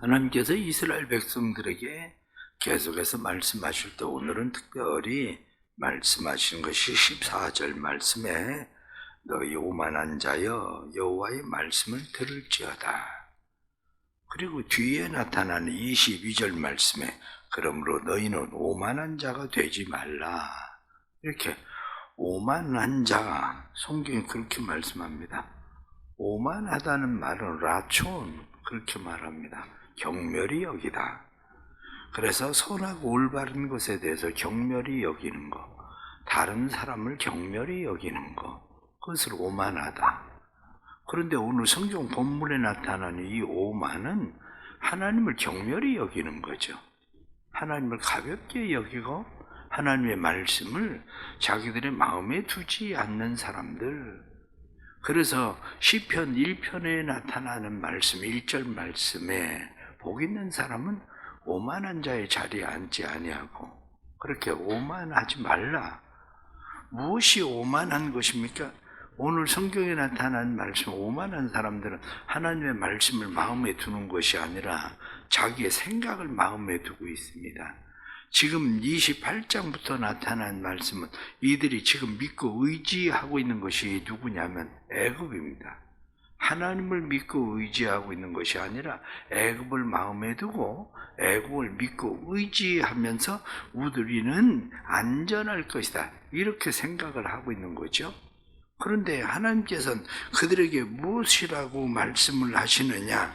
하나님께서 이스라엘 백성들에게 계속해서 말씀하실 때 오늘은 특별히 말씀하시는 것이 14절 말씀에 너희 오만한 자여 여호와의 말씀을 들을지어다. 그리고 뒤에 나타나는 22절 말씀에 그러므로 너희는 오만한 자가 되지 말라. 이렇게 오만한 자, 성경이 그렇게 말씀합니다. 오만하다는 말은 라촌, 그렇게 말합니다. 경멸히 여기다. 그래서 선하고 올바른 것에 대해서 경멸히 여기는 것, 다른 사람을 경멸히 여기는 것, 그것을 오만하다. 그런데 오늘 성경 본문에 나타나는 이 오만은 하나님을 경멸히 여기는 거죠. 하나님을 가볍게 여기고 하나님의 말씀을 자기들의 마음에 두지 않는 사람들. 그래서 시편 1편에 나타나는 말씀, 1절 말씀에 복 있는 사람은 오만한 자의 자리에 앉지 아니하고, 그렇게 오만하지 말라. 무엇이 오만한 것입니까? 오늘 성경에 나타난 말씀, 오만한 사람들은 하나님의 말씀을 마음에 두는 것이 아니라 자기의 생각을 마음에 두고 있습니다. 지금 28장부터 나타난 말씀은 이들이 지금 믿고 의지하고 있는 것이 누구냐면 애굽입니다. 하나님을 믿고 의지하고 있는 것이 아니라 애굽을 마음에 두고 애굽을 믿고 의지하면서 우리는 안전할 것이다, 이렇게 생각을 하고 있는 거죠. 그런데 하나님께서는 그들에게 무엇이라고 말씀을 하시느냐?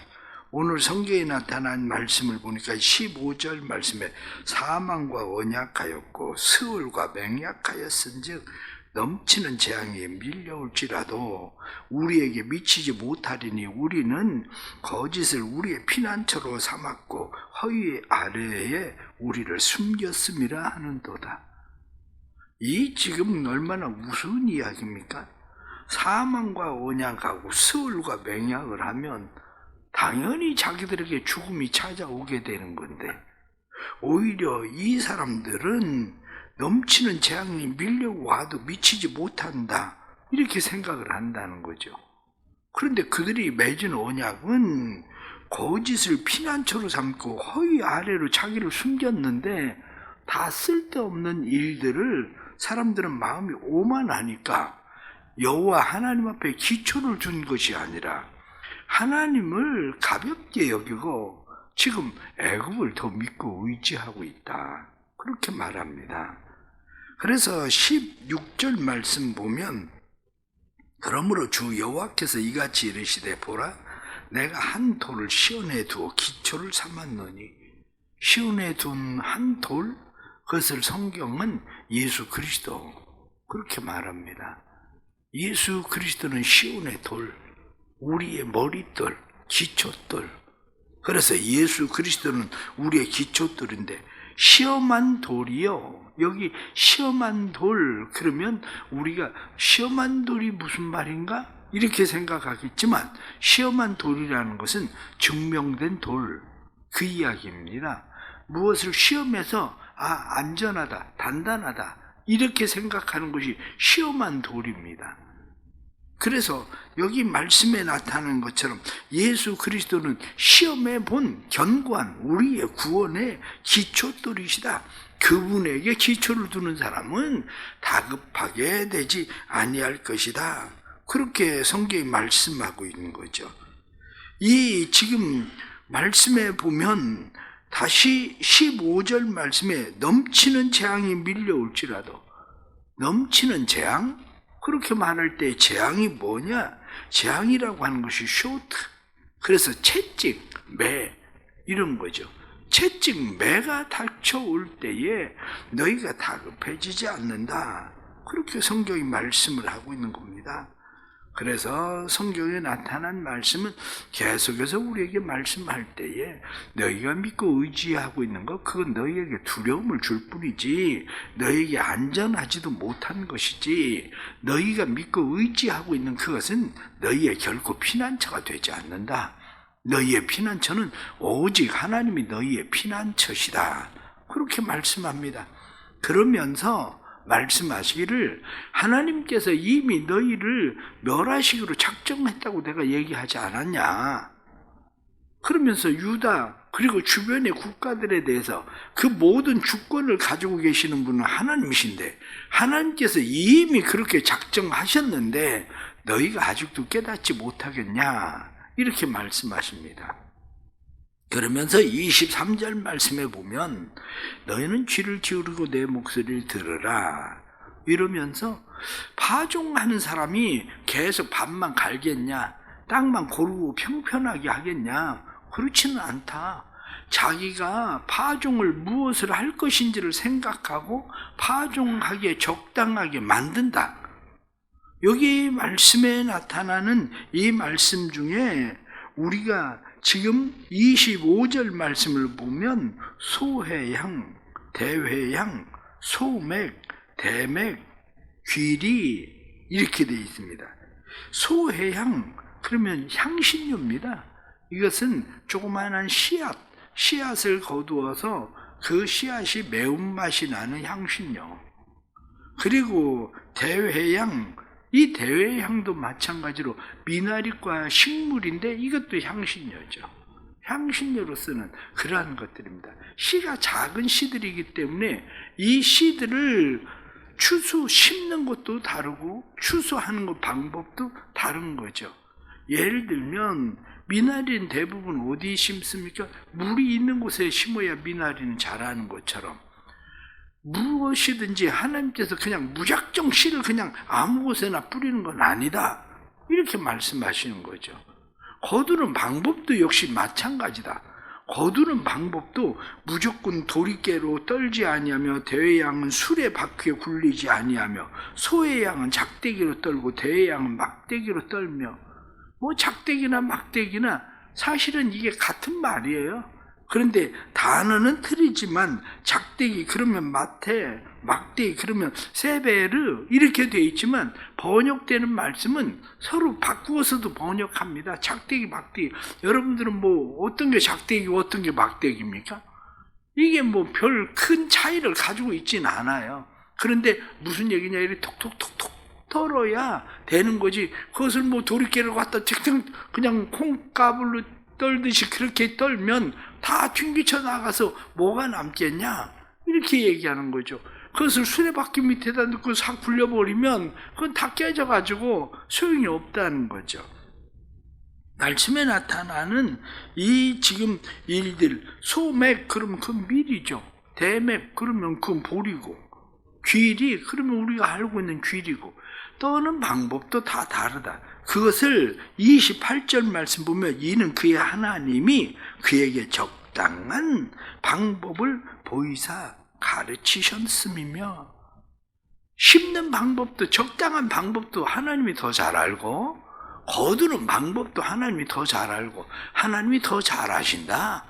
오늘 성경에 나타난 말씀을 보니까 15절 말씀에 사망과 언약하였고 스울과 맹약하였은즉 넘치는 재앙이 밀려올지라도 우리에게 미치지 못하리니 우리는 거짓을 우리의 피난처로 삼았고 허위 아래에 우리를 숨겼음이라 하는도다. 이 지금 얼마나 무서운 이야기입니까? 사망과 언약하고 스울과 맹약을 하면 당연히 자기들에게 죽음이 찾아오게 되는 건데, 오히려 이 사람들은 넘치는 재앙이 밀려와도 미치지 못한다, 이렇게 생각을 한다는 거죠. 그런데 그들이 맺은 언약은 거짓을 피난처로 삼고 허위 아래로 자기를 숨겼는데, 다 쓸데없는 일들을 사람들은 마음이 오만하니까 여호와 하나님 앞에 기초를 둔 것이 아니라 하나님을 가볍게 여기고 지금 애굽을 더 믿고 의지하고 있다, 그렇게 말합니다. 그래서 16절 말씀 보면 그러므로 주 여호와께서 이같이 이르시되 보라 내가 한 돌을 시온에 두어 기초를 삼았노니, 시온에 둔 한 돌, 그것을 성경은 예수 그리스도, 그렇게 말합니다. 예수 그리스도는 시온의 돌, 우리의 머릿돌, 기초돌. 그래서 예수 그리스도는 우리의 기초돌인데, 시험한 돌이요, 여기 시험한 돌, 그러면 우리가 시험한 돌이 무슨 말인가? 이렇게 생각하겠지만 시험한 돌이라는 것은 증명된 돌, 그 이야기입니다. 무엇을 시험해서 안전하다, 단단하다, 이렇게 생각하는 것이 시험한 돌입니다. 그래서 여기 말씀에 나타나는 것처럼 예수 그리스도는 시험해 본 견고한 우리의 구원의 기초돌이시다. 그분에게 기초를 두는 사람은 다급하게 되지 아니할 것이다, 그렇게 성경이 말씀하고 있는 거죠. 이 지금 말씀에 보면 다시 15절 말씀에 넘치는 재앙이 밀려올지라도, 넘치는 재앙? 그렇게 말할 때 재앙이 뭐냐? 재앙이라고 하는 것이 쇼트, 그래서 채찍, 매, 이런 거죠. 채찍, 매가 닥쳐올 때에 너희가 다급해지지 않는다, 그렇게 성경이 말씀을 하고 있는 겁니다. 그래서 성경에 나타난 말씀은 계속해서 우리에게 말씀할 때에 너희가 믿고 의지하고 있는 것, 그건 너희에게 두려움을 줄 뿐이지 너희에게 안전하지도 못한 것이지, 너희가 믿고 의지하고 있는 그것은 너희의 결코 피난처가 되지 않는다. 너희의 피난처는 오직 하나님이 너희의 피난처시다, 그렇게 말씀합니다. 그러면서 말씀하시기를 하나님께서 이미 너희를 멸하시기로 작정했다고 내가 얘기하지 않았냐? 그러면서 유다 그리고 주변의 국가들에 대해서 그 모든 주권을 가지고 계시는 분은 하나님이신데 하나님께서 이미 그렇게 작정하셨는데 너희가 아직도 깨닫지 못하겠냐 이렇게 말씀하십니다. 그러면서 23절 말씀에 보면 너희는 귀를 기울이고 내 목소리를 들으라 이러면서 파종하는 사람이 계속 밭만 갈겠냐 땅만 고르고 평평하게 하겠냐 그렇지는 않다. 자기가 파종을 무엇을 할 것인지를 생각하고 파종하기에 적당하게 만든다. 여기 말씀에 나타나는 이 말씀 중에 우리가 지금 25절 말씀을 보면 소회향, 대회향, 소맥, 대맥, 귀리 이렇게 되어 있습니다. 소회향 그러면 향신료입니다. 이것은 조그마한 씨앗을 거두어서 그 씨앗이 매운맛이 나는 향신료. 그리고 대회향, 이 대회향도 마찬가지로 미나리과 식물인데 이것도 향신료죠. 향신료로 쓰는 그러한 것들입니다. 씨가 작은 씨들이기 때문에 이 씨들을 심는 것도 다르고 추수하는 것 방법도 다른 거죠. 예를 들면 미나리는 대부분 어디 심습니까? 물이 있는 곳에 심어야 미나리는 자라는 것처럼 무엇이든지 하나님께서 그냥 무작정 씨를 그냥 아무 곳에나 뿌리는 건 아니다. 이렇게 말씀하시는 거죠. 거두는 방법도 역시 마찬가지다. 거두는 방법도 무조건 도리깨로 떨지 아니하며 대의 양은 수레 바퀴에 굴리지 아니하며 소의 양은 작대기로 떨고 대의 양은 막대기로 떨며 뭐 작대기나 막대기나 사실은 이게 같은 말이에요. 그런데 단어는 틀리지만 작대기 그러면 마태, 막대기 그러면 세베르 이렇게 되어 있지만 번역되는 말씀은 서로 바꾸어서도 번역합니다. 작대기, 막대기. 여러분들은 뭐 어떤 게 작대기고 어떤 게 막대기입니까? 이게 뭐 별 큰 차이를 가지고 있진 않아요. 그런데 무슨 얘기냐 이렇게 톡톡톡톡 털어야 되는 거지. 그것을 뭐 도리깨를 갖다 그냥 콩가불로 떨듯이 그렇게 떨면 다 튕기쳐 나가서 뭐가 남겠냐 이렇게 얘기하는 거죠. 그것을 수레바퀴 밑에다 넣고 싹 굴려버리면 그건 다 깨져가지고 소용이 없다는 거죠. 말씀에 나타나는 이 지금 일들 소맥 그러면 그건 밀이죠. 대맥 그러면 그건 보리고 귀리 그러면 우리가 알고 있는 귀리고 떠는 방법도 다 다르다. 그것을 28절 말씀 보면 이는 그의 하나님이 그에게 적당한 방법을 보이사 가르치셨음이며 심는 방법도 적당한 방법도 하나님이 더 잘 알고 거두는 방법도 하나님이 더 잘 알고 하나님이 더 잘 아신다.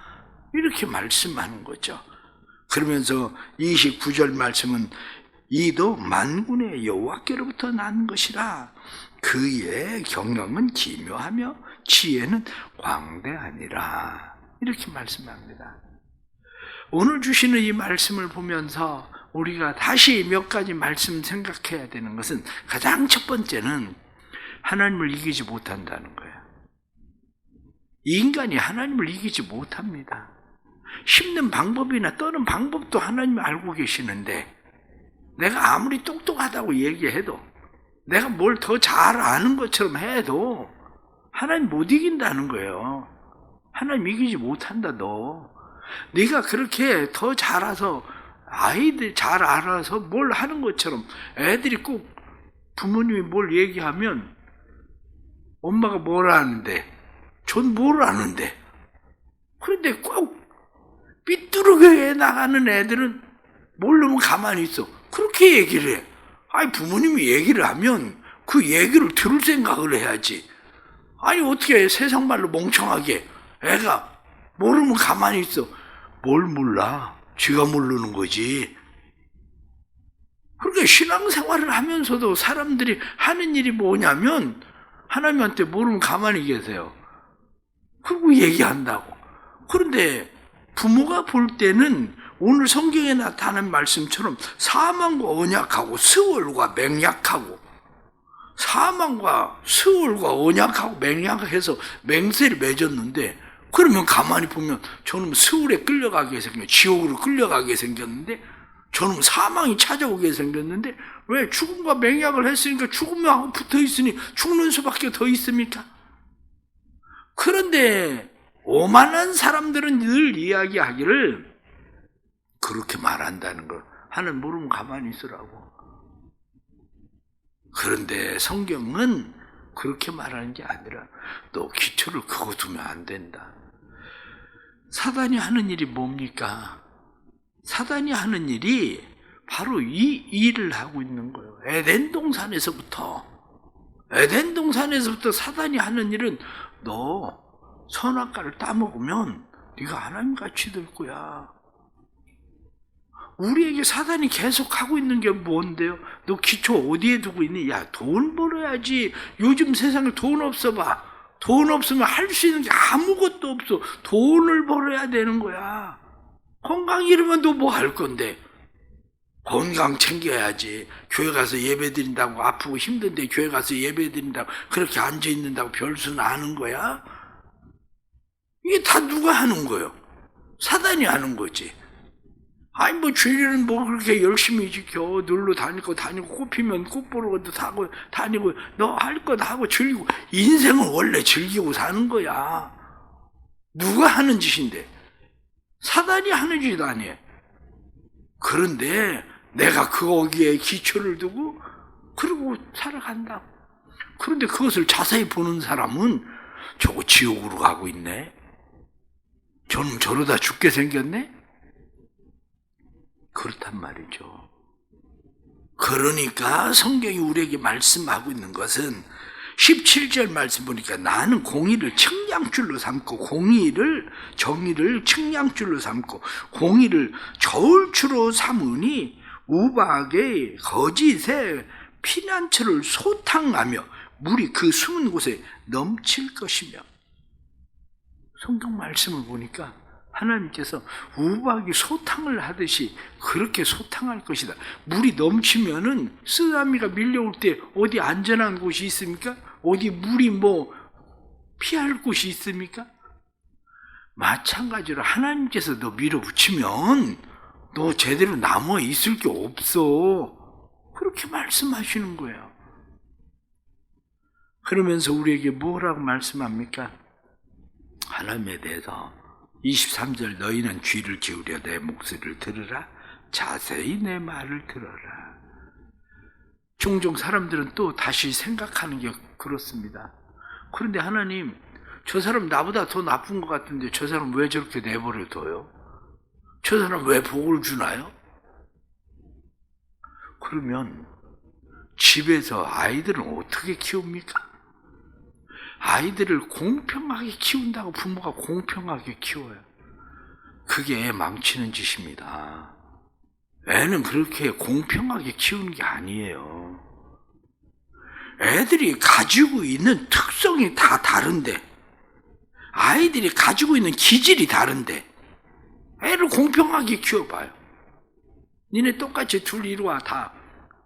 이렇게 말씀하는 거죠. 그러면서 29절 말씀은 이도 만군의 여호와께로부터 난 것이라 그의 경영은 기묘하며 지혜는 광대하니라 이렇게 말씀합니다. 오늘 주시는 이 말씀을 보면서 우리가 다시 몇 가지 말씀 생각해야 되는 것은 가장 첫 번째는 하나님을 이기지 못한다는 거예요. 인간이 하나님을 이기지 못합니다. 심는 방법이나 떠는 방법도 하나님이 알고 계시는데 내가 아무리 똑똑하다고 얘기해도 내가 뭘 더 잘 아는 것처럼 해도 하나님 못 이긴다는 거예요. 하나님 이기지 못한다 너. 네가 그렇게 더 잘 알아서 아이들 잘 알아서 뭘 하는 것처럼 애들이 꼭 부모님이 뭘 얘기하면 엄마가 뭘 아는데 전 뭘 아는데 그런데 꼭 삐뚤게 나가는 애들은 모르면 가만히 있어. 그렇게 얘기를 해. 아니 부모님이 얘기를 하면 그 얘기를 들을 생각을 해야지. 아니 어떻게 세상 말로 멍청하게 애가 모르면 가만히 있어. 뭘 몰라? 지가 모르는 거지. 그러니까 신앙생활을 하면서도 사람들이 하는 일이 뭐냐면 하나님한테 모르면 가만히 계세요. 그리고 얘기한다고. 그런데 부모가 볼 때는 오늘 성경에 나타난 말씀처럼 사망과 언약하고 스월과 맹약하고 사망과 스월과 언약하고 맹약해서 맹세를 맺었는데 그러면 가만히 보면 저놈 스울에 끌려가게 생겼, 지옥으로 끌려가게 생겼는데, 저놈 사망이 찾아오게 생겼는데, 왜 죽음과 맹약을 했으니까 죽음하고 붙어 있으니 죽는 수밖에 더 있습니까? 그런데 오만한 사람들은 늘 이야기하기를 그렇게 말한다는 거. 하나님 모르면 가만히 있으라고. 그런데 성경은 그렇게 말하는 게 아니라 너 기초를 그거 두면 안 된다. 사단이 하는 일이 뭡니까? 사단이 하는 일이 바로 이 일을 하고 있는 거예요. 에덴 동산에서부터 사단이 하는 일은 너 선악과를 따먹으면 네가 하나님같이 될 거야. 우리에게 사단이 계속 하고 있는 게 뭔데요? 너 기초 어디에 두고 있니? 야, 돈 벌어야지. 요즘 세상에 돈 없어 봐. 돈 없으면 할 수 있는 게 아무것도 없어. 돈을 벌어야 되는 거야. 건강 잃으면 너 뭐 할 건데? 건강 챙겨야지. 교회 가서 예배 드린다고 아프고 힘든데 교회 가서 예배 드린다고 그렇게 앉아 있는다고 별수는 아는 거야? 이게 다 누가 하는 거예요? 사단이 하는 거지. 아니 뭐 주일은 뭐 그렇게 열심히 지켜. 놀러 다니고 꽃 피면 꽃 보러 것도 다니고 너 할 거 다 하고 즐기고. 인생은 원래 즐기고 사는 거야. 누가 하는 짓인데? 사단이 하는 짓 아니에요. 그런데 내가 거기에 기초를 두고 그러고 살아간다. 그런데 그것을 자세히 보는 사람은 저거 지옥으로 가고 있네. 저는 저러다 죽게 생겼네. 그렇단 말이죠. 그러니까 성경이 우리에게 말씀하고 있는 것은 17절 말씀 보니까 나는 공의를 측량줄로 삼고 정의를 측량줄로 삼고 공의를 저울추로 삼으니 우박에 거짓에 피난처를 소탕하며 물이 그 숨은 곳에 넘칠 것이며. 성경 말씀을 보니까 하나님께서 우박이 소탕을 하듯이 그렇게 소탕할 것이다. 물이 넘치면은 쓰나미가 밀려올 때 어디 안전한 곳이 있습니까? 어디 물이 뭐 피할 곳이 있습니까? 마찬가지로 하나님께서 너 밀어붙이면 너 제대로 남아 있을 게 없어. 그렇게 말씀하시는 거예요. 그러면서 우리에게 뭐라고 말씀합니까? 하나님에 대해서 23절 너희는 귀를 기울여 내 목소리를 들으라. 자세히 내 말을 들어라. 종종 사람들은 또 다시 생각하는 게 그렇습니다. 그런데 하나님, 저 사람 나보다 더 나쁜 것 같은데 저 사람 왜 저렇게 내버려 둬요? 저 사람 왜 복을 주나요? 그러면 집에서 아이들은 어떻게 키웁니까? 아이들을 공평하게 키운다고 부모가 공평하게 키워요. 그게 애 망치는 짓입니다. 애는 그렇게 공평하게 키우는 게 아니에요. 애들이 가지고 있는 특성이 다 다른데, 아이들이 가지고 있는 기질이 다른데 애를 공평하게 키워봐요. 니네 똑같이 둘 이리 와 다.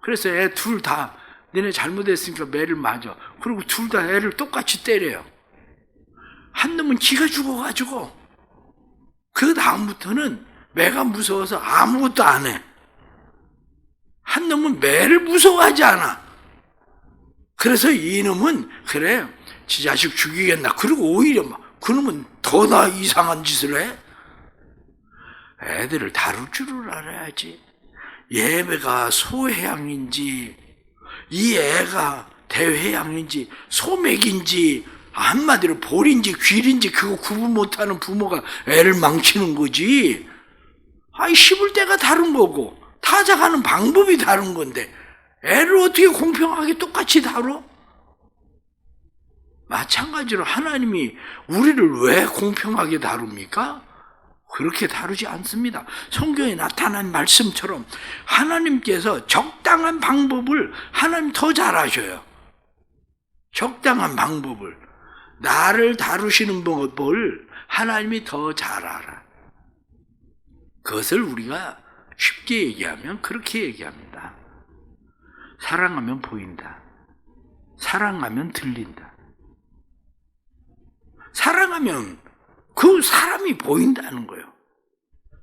그래서 애 둘 다 너네 잘못했으니까 매를 맞아. 그리고 둘 다 애를 똑같이 때려요. 한 놈은 지가 죽어가지고 그 다음부터는 매가 무서워서 아무것도 안 해. 한 놈은 매를 무서워하지 않아. 그래서 이놈은 그래 지 자식 죽이겠나. 그리고 오히려 막 그놈은 더 나 이상한 짓을 해. 애들을 다룰 줄을 알아야지. 얘가 소해양인지 이 애가 대회양인지 소맥인지 한마디로 볼인지 귀인지 그거 구분 못하는 부모가 애를 망치는 거지. 아이 씹을 때가 다른 거고 타작하는 방법이 다른 건데 애를 어떻게 공평하게 똑같이 다뤄? 마찬가지로 하나님이 우리를 왜 공평하게 다룹니까? 그렇게 다루지 않습니다. 성경에 나타난 말씀처럼 하나님께서 적당한 방법을 하나님 더 잘 아셔요. 적당한 방법을 나를 다루시는 법을 하나님이 더 잘 알아. 그것을 우리가 쉽게 얘기하면 그렇게 얘기합니다. 사랑하면 보인다. 사랑하면 들린다. 사랑하면 그 사람이 보인다는 거예요.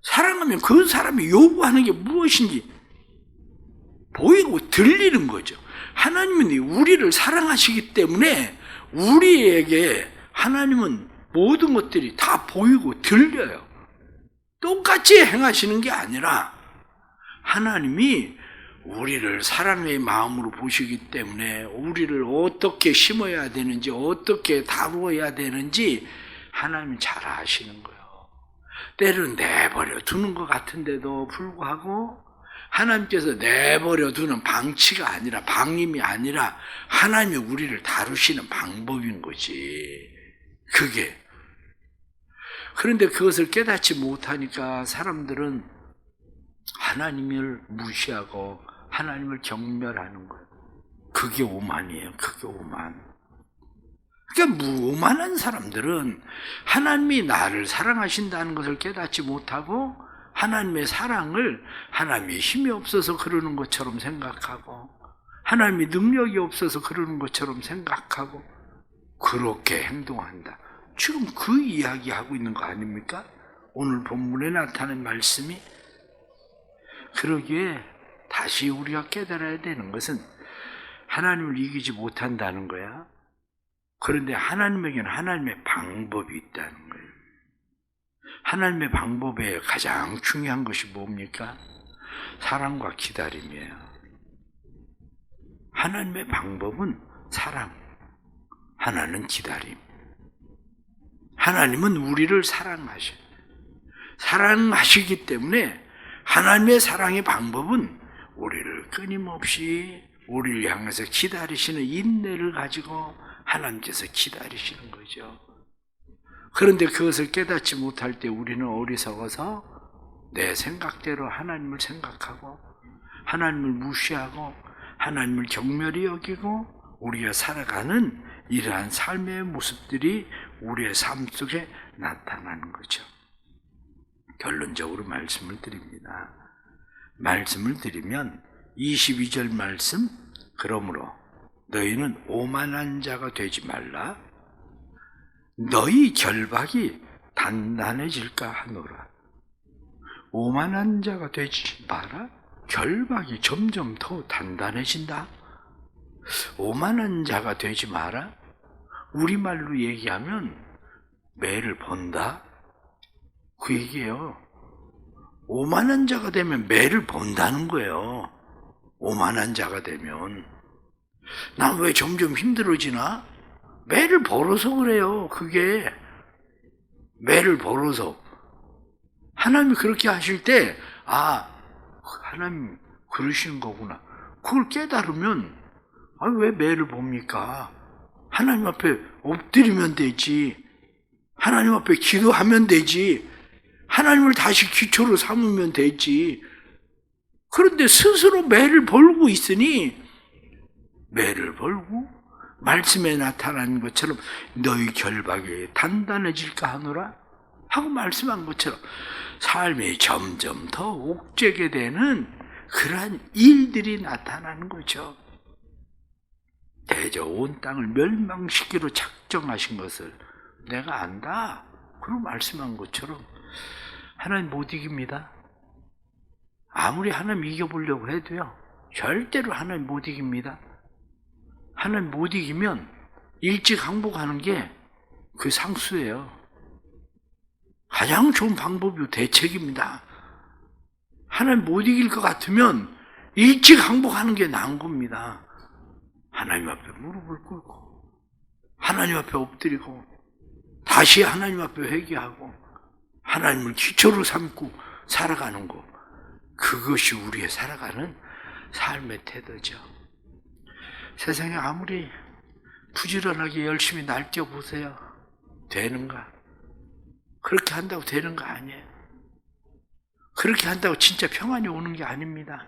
사랑하면 그 사람이 요구하는 게 무엇인지 보이고 들리는 거죠. 하나님은 우리를 사랑하시기 때문에 우리에게 하나님은 모든 것들이 다 보이고 들려요. 똑같이 행하시는 게 아니라 하나님이 우리를 사랑의 마음으로 보시기 때문에 우리를 어떻게 심어야 되는지 어떻게 다루어야 되는지 하나님이 잘 아시는 거예요. 때를 내버려 두는 것 같은데도 불구하고 하나님께서 내버려 두는 방치가 아니라 방임이 아니라 하나님이 우리를 다루시는 방법인 거지. 그게. 그런데 그것을 깨닫지 못하니까 사람들은 하나님을 무시하고 하나님을 경멸하는 거예요. 그게 오만이에요. 그게 오만. 그러니까 오만한 사람들은 하나님이 나를 사랑하신다는 것을 깨닫지 못하고 하나님의 사랑을 하나님의 힘이 없어서 그러는 것처럼 생각하고 하나님의 능력이 없어서 그러는 것처럼 생각하고 그렇게 행동한다. 지금 그 이야기하고 있는 거 아닙니까? 오늘 본문에 나타난 말씀이. 그러기에 다시 우리가 깨달아야 되는 것은 하나님을 이기지 못한다는 거야. 그런데 하나님에게는 하나님의 방법이 있다는 거예요. 하나님의 방법에 가장 중요한 것이 뭡니까? 사랑과 기다림이에요. 하나님의 방법은 사랑, 하나는 기다림. 하나님은 우리를 사랑하시기 때문에 하나님의 사랑의 방법은 우리를 끊임없이 우리를 향해서 기다리시는 인내를 가지고 하나님께서 기다리시는 거죠. 그런데 그것을 깨닫지 못할 때 우리는 어리석어서 내 생각대로 하나님을 생각하고 하나님을 무시하고 하나님을 경멸히 여기고 우리가 살아가는 이러한 삶의 모습들이 우리의 삶 속에 나타나는 거죠. 결론적으로 말씀을 드립니다. 말씀을 드리면 22절 말씀, 그러므로 너희는 오만한 자가 되지 말라. 너희 결박이 단단해질까 하노라. 오만한 자가 되지 마라. 결박이 점점 더 단단해진다. 오만한 자가 되지 마라. 우리말로 얘기하면 매를 본다. 그 얘기예요. 오만한 자가 되면 매를 본다는 거예요. 오만한 자가 되면. 난 왜 점점 힘들어지나? 매를 벌어서 그래요. 그게 매를 벌어서 하나님이 그렇게 하실 때 하나님 그러시는 거구나. 그걸 깨달으면 왜 매를 봅니까? 하나님 앞에 엎드리면 되지. 하나님 앞에 기도하면 되지. 하나님을 다시 기초로 삼으면 되지. 그런데 스스로 매를 벌고 있으니 매를 벌고 말씀에 나타난 것처럼 너희 결박이 단단해질까 하노라 하고 말씀한 것처럼 삶이 점점 더 옥죄게 되는 그러한 일들이 나타나는 거죠. 대저 온 땅을 멸망시키기로 작정하신 것을 내가 안다. 그리고 말씀한 것처럼 하나님 못 이깁니다. 아무리 하나님 이겨보려고 해도요. 절대로 하나님 못 이깁니다. 하나님 못 이기면 일찍 항복하는 게 그 상수예요. 가장 좋은 방법이 대책입니다. 하나님 못 이길 것 같으면 일찍 항복하는 게 나은 겁니다. 하나님 앞에 무릎을 꿇고 하나님 앞에 엎드리고 다시 하나님 앞에 회개하고 하나님을 기초로 삼고 살아가는 것, 그것이 우리의 살아가는 삶의 태도죠. 세상에 아무리 부지런하게 열심히 날뛰어보세요. 되는가? 그렇게 한다고 되는 거 아니에요. 그렇게 한다고 진짜 평안이 오는 게 아닙니다.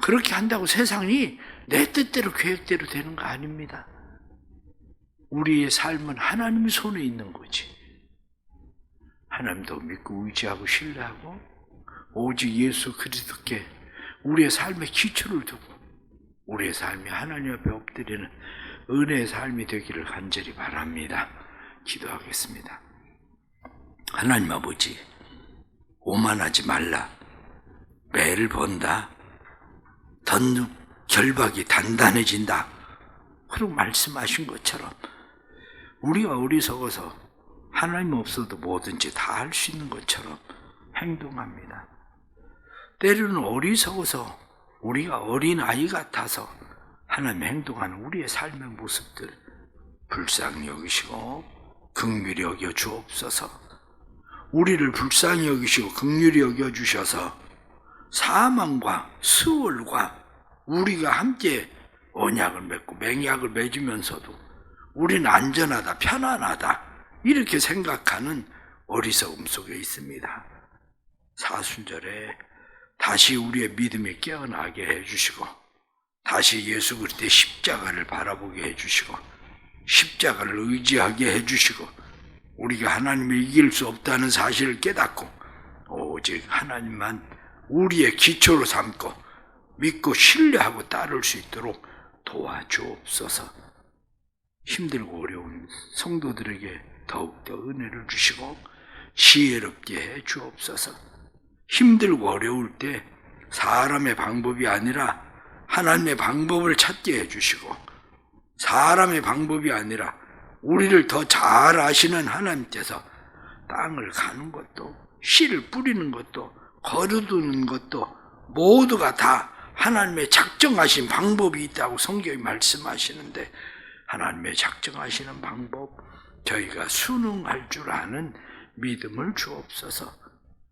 그렇게 한다고 세상이 내 뜻대로 계획대로 되는 거 아닙니다. 우리의 삶은 하나님의 손에 있는 거지. 하나님도 믿고 의지하고 신뢰하고 오직 예수 그리스도께 우리의 삶의 기초를 두고 우리의 삶이 하나님 앞에 엎드리는 은혜의 삶이 되기를 간절히 바랍니다. 기도하겠습니다. 하나님 아버지, 오만하지 말라. 매를 번다. 더 결박이 단단해진다. 그리고 말씀하신 것처럼 우리가 어리석어서 하나님 없어도 뭐든지 다 할 수 있는 것처럼 행동합니다. 때로는 어리석어서 우리가 어린아이 같아서 하나님 행동하는 우리의 삶의 모습들 불쌍히 여기시고 긍휼히 여겨 주옵소서. 우리를 불쌍히 여기시고 긍휼히 여겨 주셔서 사망과 수월과 우리가 함께 언약을 맺고 맹약을 맺으면서도 우리는 안전하다, 편안하다 이렇게 생각하는 어리석음 속에 있습니다. 사순절에 다시 우리의 믿음이 깨어나게 해주시고 다시 예수 그리스도의 십자가를 바라보게 해주시고 십자가를 의지하게 해주시고 우리가 하나님을 이길 수 없다는 사실을 깨닫고 오직 하나님만 우리의 기초로 삼고 믿고 신뢰하고 따를 수 있도록 도와주옵소서. 힘들고 어려운 성도들에게 더욱더 은혜를 주시고 지혜롭게 해 주옵소서. 힘들고 어려울 때 사람의 방법이 아니라 하나님의 방법을 찾게 해주시고 사람의 방법이 아니라 우리를 더 잘 아시는 하나님께서 땅을 가는 것도 씨를 뿌리는 것도 거두는 것도 모두가 다 하나님의 작정하신 방법이 있다고 성경이 말씀하시는데 하나님의 작정하시는 방법 저희가 순응할 줄 아는 믿음을 주옵소서.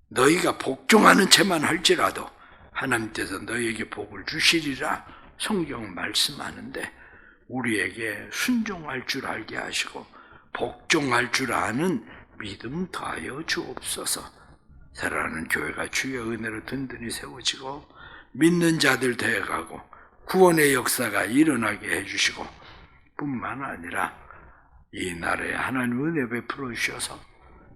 너희가 복종하는 채만 할지라도 하나님께서 너희에게 복을 주시리라 성경은 말씀하는데 우리에게 순종할 줄 알게 하시고 복종할 줄 아는 믿음 더하여 주옵소서. 사랑하는 교회가 주의 은혜로 든든히 세워지고 믿는 자들 되어가고 구원의 역사가 일어나게 해주시고 뿐만 아니라 이 나라에 하나님 은혜 베풀어 주셔서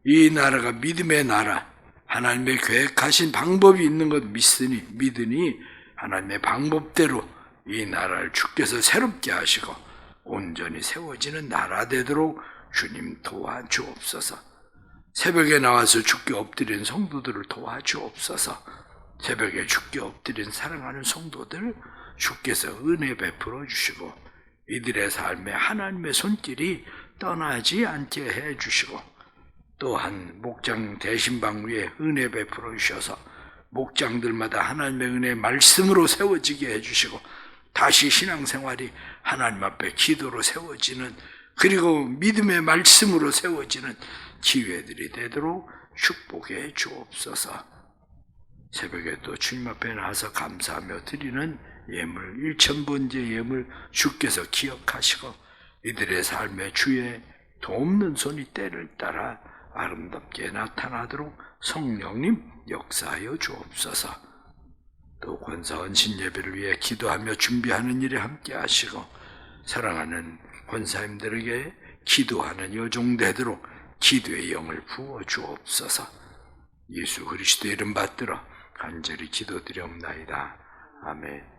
이 나라가 믿음의 나라 하나님의 계획하신 방법이 있는 것 믿으니 하나님의 방법대로 이 나라를 주께서 새롭게 하시고 온전히 세워지는 나라 되도록 주님 도와주옵소서. 새벽에 나와서 주께 엎드린 성도들을 도와주옵소서. 새벽에 주께 엎드린 사랑하는 성도들 주께서 은혜 베풀어 주시고 이들의 삶에 하나님의 손길이 떠나지 않게 해주시고 또한 목장 대신방 위에 은혜 베풀어 주셔서 목장들마다 하나님의 은혜의 말씀으로 세워지게 해주시고 다시 신앙생활이 하나님 앞에 기도로 세워지는 그리고 믿음의 말씀으로 세워지는 기회들이 되도록 축복해 주옵소서. 새벽에 또 주님 앞에 나와서 감사하며 드리는 예물 1000번째 예물 주께서 기억하시고 이들의 삶에 주의 돕는 손이 때를 따라 아름답게 나타나도록 성령님 역사하여 주옵소서. 또 권사원 신예배를 위해 기도하며 준비하는 일에 함께 하시고 사랑하는 권사님들에게 기도하는 여종 되도록 기도의 영을 부어 주옵소서. 예수 그리스도의 이름 받들어 간절히 기도드리옵나이다. 아멘.